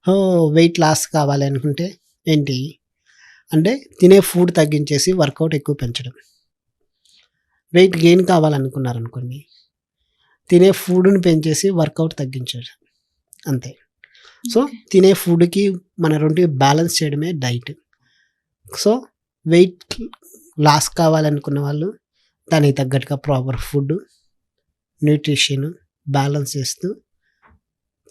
Weight loss కావాలి అనుకుంటే ఏంటి అంటే తినే ఫుడ్ తగ్గించేసి వర్కౌట్ ఎక్కువ పెంచడం. వెయిట్ గెయిన్ కావాలనుకున్నారనుకోండి, తినే ఫుడ్‌ని పెంచేసి వర్కౌట్ తగ్గించడం అంతే. So, okay. తినే ఫుడ్‌కి మన 2 బ్యాలెన్స్ చేయడమే డైట్. సో, వెయిట్ లాస్ కావాలనుకున్న వాళ్ళు దానికి తగ్గట్టుగా ప్రాపర్ ఫుడ్, న్యూట్రిషన్ బ్యాలెన్స్ చేస్తూ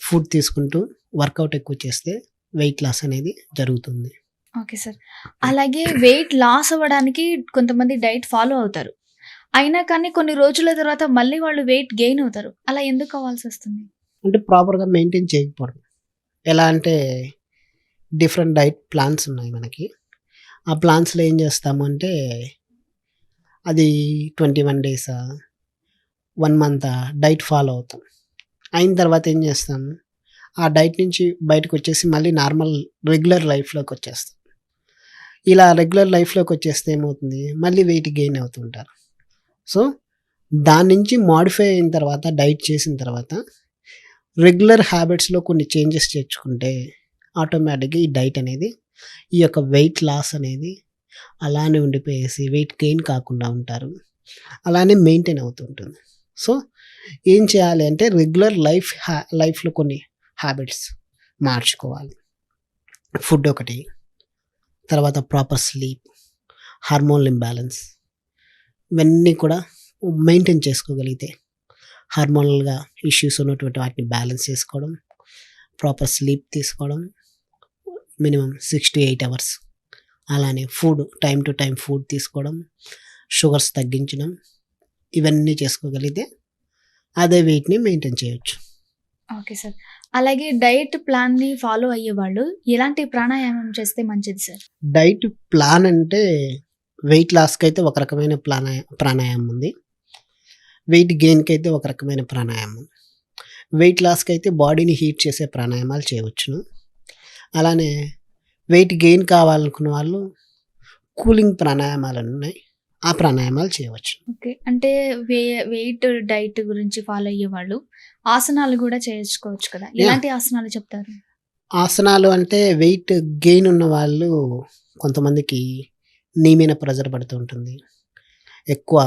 ఫుడ్ తీసుకుంటూ వర్కౌట్ ఎక్కువ చేస్తే వెయిట్ లాస్ అనేది జరుగుతుంది. Okay sir. అలాగే వెయిట్ లాస్ అవ్వడానికి కొంతమంది డైట్ ఫాలో అవుతారు. అయినా కానీ కొన్ని రోజుల తర్వాత మళ్ళీ వాళ్ళు వెయిట్ గెయిన్ అవుతారు. అలా ఎందుకు అవ్వాల్సొస్తుంది? అంటే ప్రాపర్‌గా మెయింటైన్ చేయకపోవడం. ఎలా అంటే డిఫరెంట్ డైట్ ప్లాన్స్ ఉన్నాయి మనకి. ఆ ప్లాన్స్‌లో ఏం చేస్తాము అంటే అది 21 డేసా, 1 మంతా డైట్ ఫాలో అవుతాం. అయిన తర్వాత ఏం చేస్తాము, ఆ డైట్ నుంచి బయటకొచ్చేసి మళ్ళీ నార్మల్ రెగ్యులర్ లైఫ్‌లోకొచ్చేస్తాం. ఇలా రెగ్యులర్ లైఫ్‌లోకొచ్చేస్తే ఏమవుతుంది, మళ్ళీ వెయిట్ గెయిన్ అవుతూ ఉంటారు. సో, దాని నుంచి మోడిఫై అయిన తర్వాత డైట్ చేసిన తర్వాత రెగ్యులర్ హ్యాబిట్స్‌లో కొన్ని చేంజెస్ చేర్చుకుంటే ఆటోమేటిక్‌గా ఈ డైట్ అనేది ఈ యొక్క వెయిట్ లాస్ అనేది అలానే ఉండిపోయేసి వెయిట్ గెయిన్ కాకుండా ఉంటారు. అలానే మెయింటైన్ అవుతూ ఉంటుంది. సో, ఏం చేయాలి అంటే రెగ్యులర్ లైఫ్‌లో కొన్ని హ్యాబిట్స్ మార్చుకోవాలి. ఫుడ్ ఒకటి, తర్వాత ప్రాపర్ స్లీప్, హార్మోనల్ ఇంబాలెన్స్ ఇవన్నీ కూడా మెయింటైన్ చేసుకోగలిగితే హార్మోనల్‌గా ఇష్యూస్ ఉన్నటువంటి వాటిని బ్యాలెన్స్ చేసుకోవడం, ప్రాపర్ స్లీప్ తీసుకోవడం, మినిమమ్ 6-8 అవర్స్. అలానే food time to time food తీసుకోవడం, షుగర్స్ తగ్గించడం, ఇవన్నీ చేసుకోగలిగితే అదే వెయిట్‌ని మెయింటైన్ చేయొచ్చు. Okay sir. అలాగే డైట్ ప్లాన్‌ని ఫాలో అయ్యేవాళ్ళు ఎలాంటి ప్రాణాయామం చేస్తే మంచిది సార్? డైట్ ప్లాన్ అంటే వెయిట్ లాస్‌కైతే ఒక రకమైన ప్రాణాయామం ఉంది. వెయిట్ గెయిన్‌కైతే ఒక రకమైన ప్రాణాయామం. వెయిట్ లాస్‌కైతే బాడీని హీట్ చేసే ప్రాణాయామాలు చేయవచ్చును. అలానే వెయిట్ గెయిన్ కావాలనుకున్న వాళ్ళు కూలింగ్ ప్రాణాయామాలున్నాయి. ఆ ప్రాణాయామాలు చేయవచ్చు. ఓకే. అంటే వెయిట్ డైట్ గురించి ఫాలో అయ్యేవాళ్ళు ఆసనాలు గూడా చేసుకోవచ్చు కదా! యాహ్! ఎలాంటి ఆసనాలు చెప్తారు? ఆసనాలు అంటే వెయిట్ గెయిన్ ఉన్న వాళ్ళు కొంతమందికి నీ మీద ప్రెషర్ పడుతూ ఉంటుంది. ఎక్కువ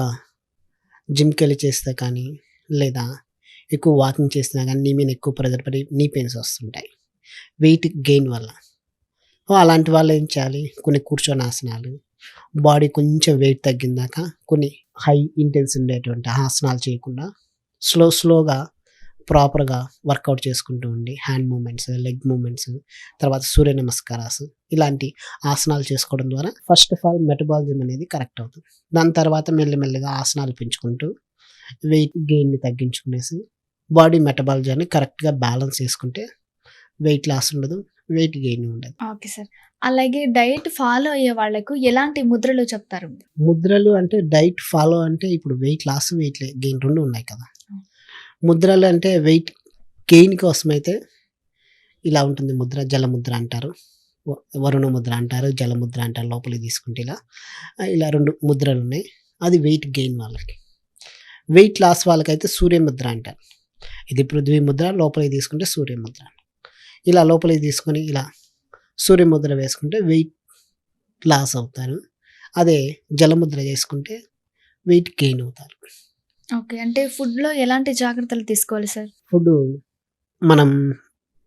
జిమ్‌కెళ్ళి చేస్తే కానీ, లేదా ఎక్కువ వాకింగ్ చేసినా గానీ నీ మీద ఎక్కువ ప్రెషర్ పడి నీ పెయిన్స్ వస్తుంటాయి. వెయిట్ గెయిన్ వల్ల. అలాంటి వాళ్ళు ఏం చేయాలి, కొన్ని కూర్చొని ఆసనాలు, బాడీ కొంచెం వెయిట్ తగ్గిందాక కొన్ని హై ఇంటెన్స్ ఉండేటువంటి ఆసనాలు చేయకుండా స్లోగా ప్రాపర్‌గా వర్కౌట్ చేసుకుంటూ ఉండి హ్యాండ్ మూవ్‌మెంట్స్, లెగ్ మూవ్‌మెంట్స్, తర్వాత సూర్య నమస్కారాస్ ఇలాంటి ఆసనాలు చేసుకోవడం ద్వారా ఫస్ట్ ఆఫ్ ఆల్ మెటబాలిజం అనేది కరెక్ట్ అవుతుంది. దాని తర్వాత మెల్లిమెల్లిగా ఆసనాలు పెంచుకుంటూ వెయిట్ గెయిన్‌ని తగ్గించుకునేసి బాడీ మెటబాలిజాన్ని కరెక్ట్‌గా బ్యాలెన్స్ చేసుకుంటే వెయిట్ లాస్ ఉండదు, వెయిట్ గెయిన్ ఉండదు. Okay sir. అలాగే డైట్ ఫాలో అయ్యే వాళ్ళకు ఎలాంటి ముద్రలు చెప్తారు? ముద్రలు అంటే డైట్ ఫాలో అంటే ఇప్పుడు వెయిట్ లాస్, వెయిట్ గెయిన్ 2 ఉన్నాయి కదా! హ్మ్. ముద్రలు అంటే వెయిట్ గెయిన్ కోసమైతే ఇలా ఉంటుంది ముద్ర. జలముద్ర అంటారు. వరుణ ముద్ర అంటారు. జలముద్ర అంటారు. లోపలికి తీసుకుంటే ఇలా 2 ముద్రలున్నాయి. అది వెయిట్ గెయిన్ వాళ్ళకి. వెయిట్ లాస్ వాళ్ళకైతే సూర్యముద్ర అంటారు. ఇది పృథ్వీ ముద్ర. లోపలికి తీసుకుంటే సూర్యముద్ర. ఇలా లోపలికి తీసుకొని ఇలా సూర్యముద్ర వేసుకుంటే వెయిట్ లాస్ అవుతారు. అదే జలముద్ర చేసుకుంటే వెయిట్ గెయిన్ అవుతారు. ఓకే. అంటే ఫుడ్‌లో ఎలాంటి జాగ్రత్తలు తీసుకోవాలి సార్? ఫుడ్డు మనం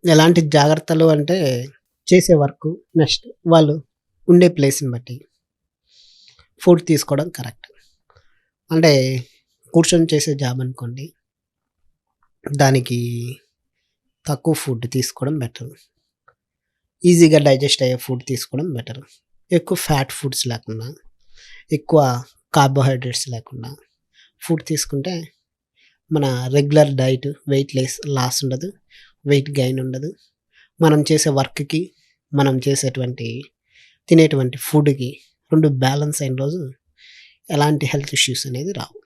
ఎలాంటి జాగ్రత్తలు అంటే చేసే వర్కు, నెక్స్ట్ వాళ్ళు ఉండే ప్లేస్‌ని బట్టి ఫుడ్ తీసుకోవడం కరెక్ట్. అంటే కూర్చొని చేసే జాబ్ అనుకోండి, దానికి తక్కువ ఫుడ్ తీసుకోవడం బెటర్. ఈజీగా డైజెస్ట్ అయ్యే ఫుడ్ తీసుకోవడం బెటర్. ఎక్కువ ఫ్యాట్ ఫుడ్స్ లేకుండా, ఎక్కువ కార్బోహైడ్రేట్స్ లేకుండా ఫుడ్ తీసుకుంటే మన రెగ్యులర్ డైట్ వెయిట్ లాస్ ఉండదు, వెయిట్ గెయిన్ ఉండదు. మనం చేసే వర్క్‌కి, మనం చేసేటువంటి తినేటువంటి ఫుడ్‌కి 2 బ్యాలెన్స్ అయిన రోజు ఎలాంటి హెల్త్ ఇష్యూస్ అనేది రావు.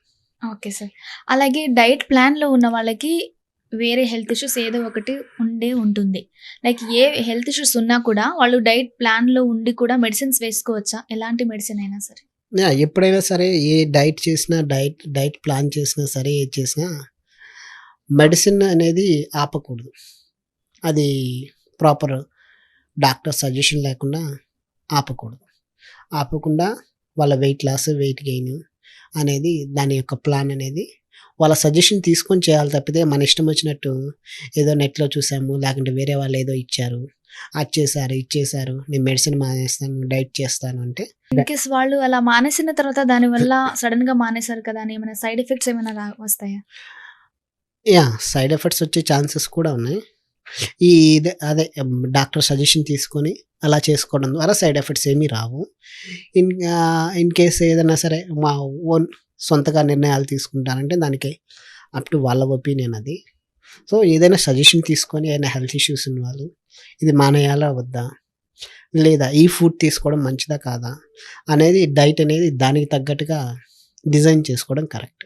Okay sir. అలాగే డైట్ ప్లాన్‌లో ఉన్న వాళ్ళకి వేరే హెల్త్ ఇష్యూస్ ఏదో ఒకటి ఉంటుంది. లైక్ ఏ హెల్త్ ఇష్యూస్ ఉన్నా కూడా వాళ్ళు డైట్ ప్లాన్‌లో ఉండి కూడా మెడిసిన్స్ వేసుకోవచ్చా? ఎలాంటి మెడిసిన్ అయినా సరే? యాహ్! ఎప్పుడైనా సరే ఏ డైట్ చేసినా, డైట్ ప్లాన్ చేసినా సరే, ఏది చేసినా మెడిసిన్ అనేది ఆపకూడదు. అది ప్రాపర్ డాక్టర్ సజెషన్ లేకుండా ఆపకూడదు. ఆపకుండా వాళ్ళ వెయిట్ లాస్, వెయిట్ గెయిన్ అనేది దాని యొక్క ప్లాన్ అనేది వాళ్ళ సజెషన్ తీసుకొని చేయాలి తప్పితే మన ఇష్టం వచ్చినట్టు ఏదో నెట్‌లో చూసాము, లేకుంటే వేరే వాళ్ళు ఏదో ఇచ్చారు, అది చేశారు, ఇది చేశారు, నేను మెడిసిన్ మానేస్తాను, డైట్ చేస్తాను అంటే ఇన్‌కేస్ వాళ్ళు అలా మానేసిన తర్వాత దానివల్ల సడెన్‌గా మానేశారు కదా! అని ఏమైనా సైడ్ ఎఫెక్ట్స్ ఏమైనా వస్తాయా? యాహ్! సైడ్ ఎఫెక్ట్స్ వచ్చే ఛాన్సెస్ కూడా ఉన్నాయి. ఈ అదే డాక్టర్ సజెషన్ తీసుకొని అలా చేసుకోవడం ద్వారా సైడ్ ఎఫెక్ట్స్ ఏమీ రావు. ఇన్ కేస్ ఏదైనా సరే మా ఓన్ సొంతగా నిర్ణయాలు తీసుకుంటానంటే దానికి అప్ టు వాళ్ళ ఒపీనియన్ అది. సో, ఏదైనా సజెషన్ తీసుకొని ఏదైనా హెల్త్ ఇష్యూస్ ఉన్నవాళ్ళు ఇది మానేయాలా వద్దా? లేదా ఈ ఫుడ్ తీసుకోవడం మంచిదా కాదా? అనేది డైట్ అనేది దానికి తగ్గట్టుగా డిజైన్ చేసుకోవడం కరెక్ట్.